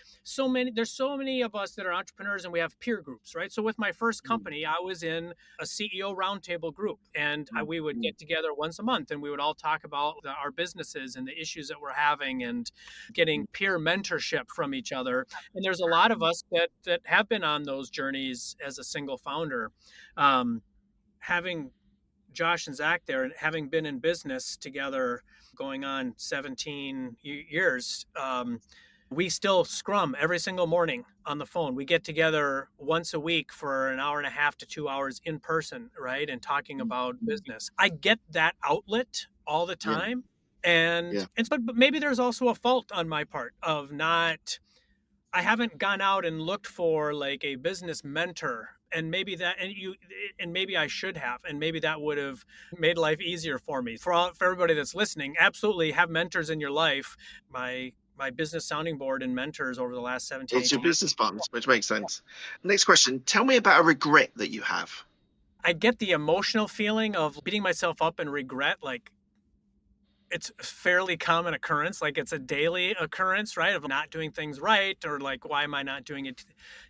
there's so many of us that are entrepreneurs and we have peer groups, right? So with my first company, I was in a CEO roundtable group, and we would get together once a month and we would all talk about our businesses and the issues that we're having, and getting peer mentorship from each other. And there's a lot of us that have been on those journeys as a single founder. Having Josh and Zach there, and having been in business together going on 17 years, we still scrum every single morning on the phone. We get together once a week for an hour and a half to 2 hours in person, right? And talking about business. I get that outlet all the time. And but maybe there's also a fault on my part of not, I haven't gone out and looked for like a business mentor, and maybe maybe I should have, and maybe that would have made life easier for me. For everybody that's listening, absolutely have mentors in your life. My business sounding board and mentors over the last 17 It's your years. business partners, which makes sense. Next question. Tell me about a regret that you have. I get the emotional feeling of beating myself up and regret, like it's a fairly common occurrence, like it's a daily occurrence, right? Of not doing things right, or like, why am I not doing it?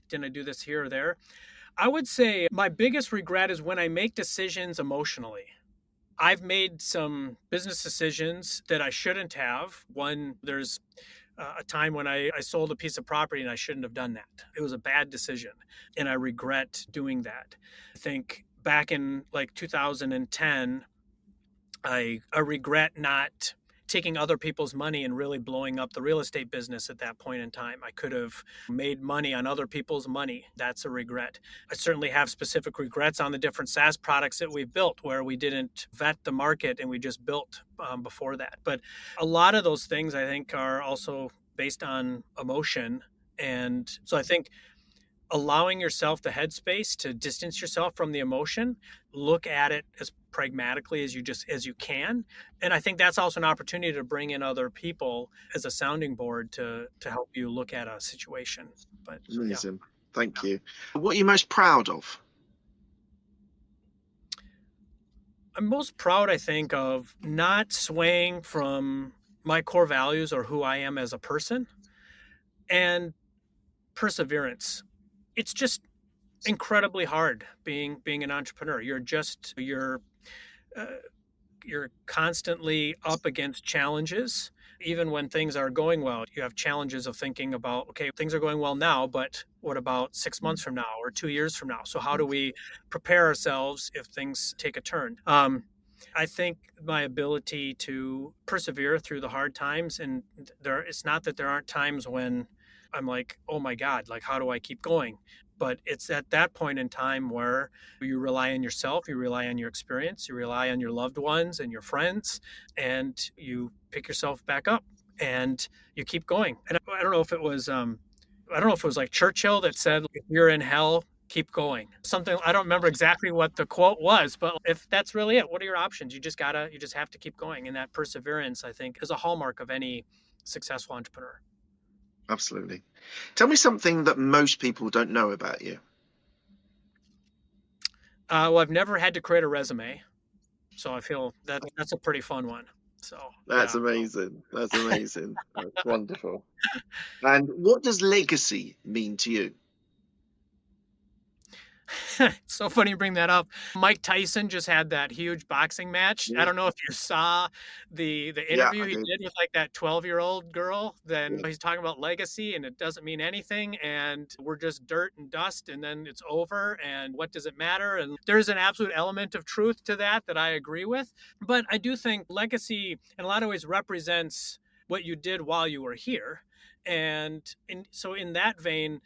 Didn't I do this here or there? I would say my biggest regret is when I make decisions emotionally. I've made some business decisions that I shouldn't have. One, there's a time when I sold a piece of property and I shouldn't have done that. It was a bad decision, and I regret doing that. I think back in like 2010, I regret not taking other people's money and really blowing up the real estate business at that point in time. I could have made money on other people's money. That's a regret. I certainly have specific regrets on the different SaaS products that we've built, where we didn't vet the market and we just built before that. But a lot of those things, I think, are also based on emotion. And so I think allowing yourself the headspace to distance yourself from the emotion, look at it as pragmatically as you can. And I think that's also an opportunity to bring in other people as a sounding board to help you look at a situation. But amazing. Thank you. What are you most proud of? I'm most proud, I think, of not swaying from my core values or who I am as a person, and perseverance. It's just incredibly hard being an entrepreneur. You're constantly up against challenges. Even when things are going well, you have challenges of thinking about, okay, things are going well now, but what about 6 months from now or 2 years from now? So how do we prepare ourselves if things take a turn? I think my ability to persevere through the hard times, and it's not that there aren't times when I'm like, oh my God, like, how do I keep going? But it's at that point in time where you rely on yourself, you rely on your experience, you rely on your loved ones and your friends, and you pick yourself back up and you keep going. And I don't know if it was, like Churchill that said, if you're in hell, keep going. Something, I don't remember exactly what the quote was, but if that's really it, what are your options? You just have to keep going. And that perseverance, I think, is a hallmark of any successful entrepreneur. Absolutely. Tell me something that most people don't know about you. Well, I've never had to create a resume, so I feel that's a pretty fun one. So That's amazing. That's amazing. That's wonderful. And what does legacy mean to you? It's so funny you bring that up. Mike Tyson just had that huge boxing match. I Yeah, don't know if you saw the yeah, interview I he did. did with like that 12-year-old girl. Then Yeah, he's talking about legacy and it doesn't mean anything and we're just dirt and dust and then it's over and what does it matter? And there's an absolute element of truth to that I agree with. But I do think legacy in a lot of ways represents what you did while you were here. So in that vein,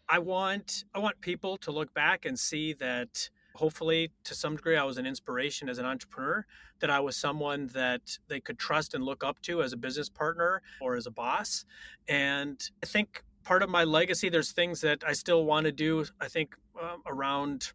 I want people to look back and see that hopefully to some degree I was an inspiration as an entrepreneur, that I was someone that they could trust and look up to as a business partner or as a boss. And I think part of my legacy, there's things that I still want to do, I think, around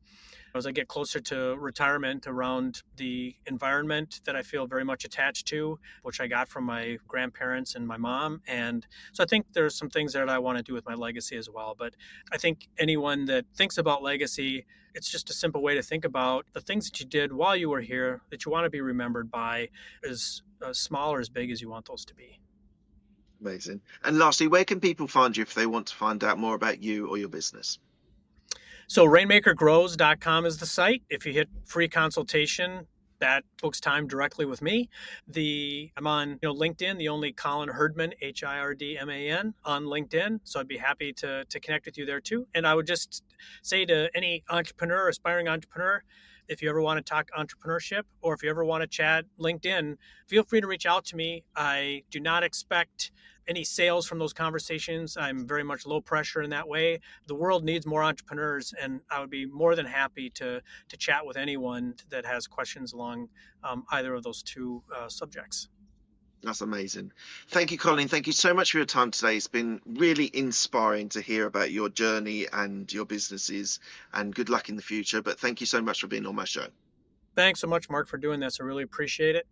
as I get closer to retirement, around the environment that I feel very much attached to, which I got from my grandparents and my mom. And so I think there's some things that I want to do with my legacy as well. But I think anyone that thinks about legacy, it's just a simple way to think about the things that you did while you were here that you want to be remembered by, as small or as big as you want those to be. amazing. And lastly, where can people find you if they want to find out more about you or your business? So rainmakergrows.com is the site. If you hit free consultation, that books time directly with me. I'm on LinkedIn, the only Colin Hirdman, Hirdman on LinkedIn. So I'd be happy to connect with you there too. And I would just say to any entrepreneur, aspiring entrepreneur, if you ever want to talk entrepreneurship or if you ever want to chat LinkedIn, feel free to reach out to me. I do not expect any sales from those conversations. I'm very much low pressure in that way. The world needs more entrepreneurs, and I would be more than happy to chat with anyone that has questions along either of those two subjects. That's amazing. Thank you, Colin. Thank you so much for your time today. It's been really inspiring to hear about your journey and your businesses, and good luck in the future. But thank you so much for being on my show. Thanks so much, Mark, for doing this. I really appreciate it.